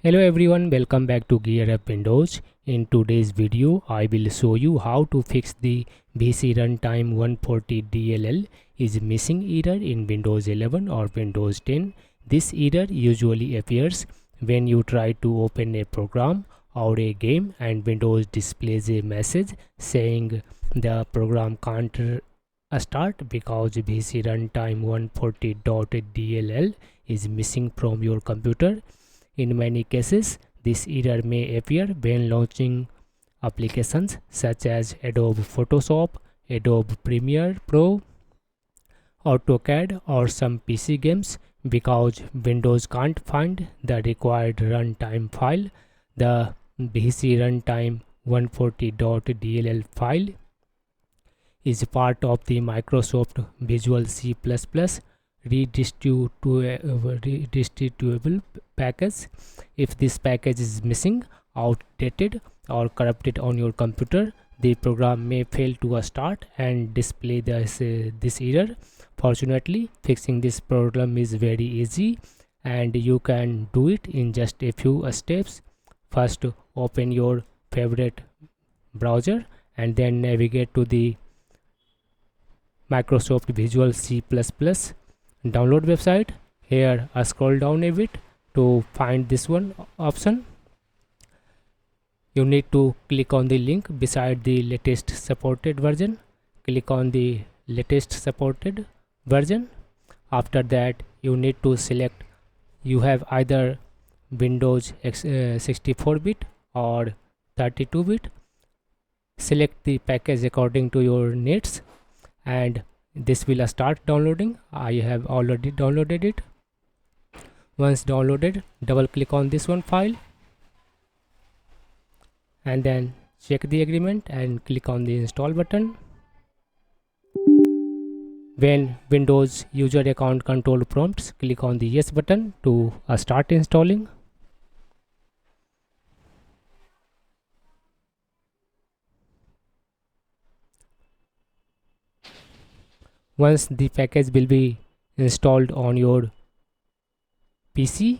Hello everyone, welcome back to GearUpWindows. In today's video, I will show you how to fix the VCRUNTIME140.dll is missing error in Windows 11 or Windows 10. This error usually appears when you try to open a program or a game and Windows displays a message saying the program can't start because VCRUNTIME140.dll is missing from your computer. In many cases, this error may appear when launching applications such as Adobe Photoshop, Adobe Premiere Pro, AutoCAD or some PC games because Windows can't find the required runtime file. The VCRuntime140.dll file is part of the Microsoft Visual C Redistributable package. If this package is missing, outdated or corrupted on your computer, the program may fail to start and display this error. Fortunately, fixing this problem is very easy and you can do it in just a few steps. First, open your favorite browser and then navigate to the Microsoft Visual C download website. Here scroll down a bit to find this one option. You need to click on the link beside the latest supported version. Click on the latest supported version. After that, you need to select you have either Windows 64-bit or 32-bit. Select the package according to your needs and this will start downloading. I have already downloaded it. Once downloaded, double click on this one file and then check the agreement and click on the install button. When Windows user account control prompts, click on the yes button to start installing. Once the package will be installed on your PC,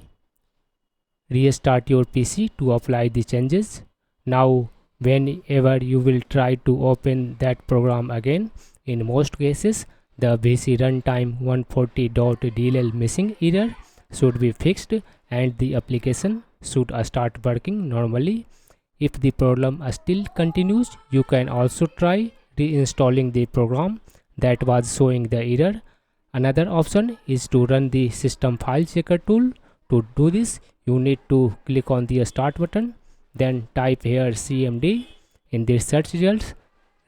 restart your PC to apply the changes. Now, whenever you will try to open that program again, in most cases, the VCRuntime140.dll missing error should be fixed and the application should start working normally. If the problem still continues, you can also try reinstalling the program that was showing the error. Another option is to run the system file checker tool. To do this, you need to click on the start button, then type here cmd in the search results.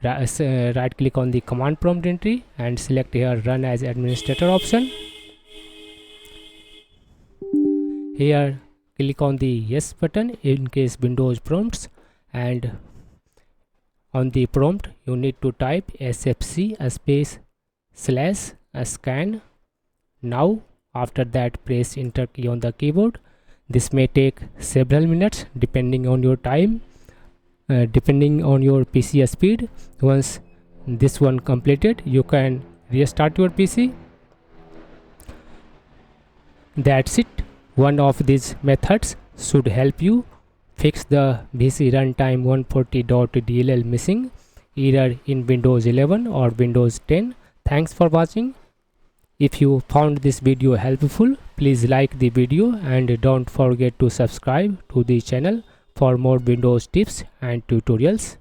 Right click on the command prompt entry and select here run as administrator option. Here click on the yes button in case Windows prompts, and on the prompt you need to type sfc /scan. Now after that, press enter key on the keyboard. This may take several minutes depending on your time, depending on your PC speed. Once this one completed, you can restart your PC. That's it. One of these methods should help you fix the VCRuntime140.dll missing error in Windows 11 or Windows 10. Thanks for watching. If you found this video helpful, please like the video and don't forget to subscribe to the channel for more Windows tips and tutorials.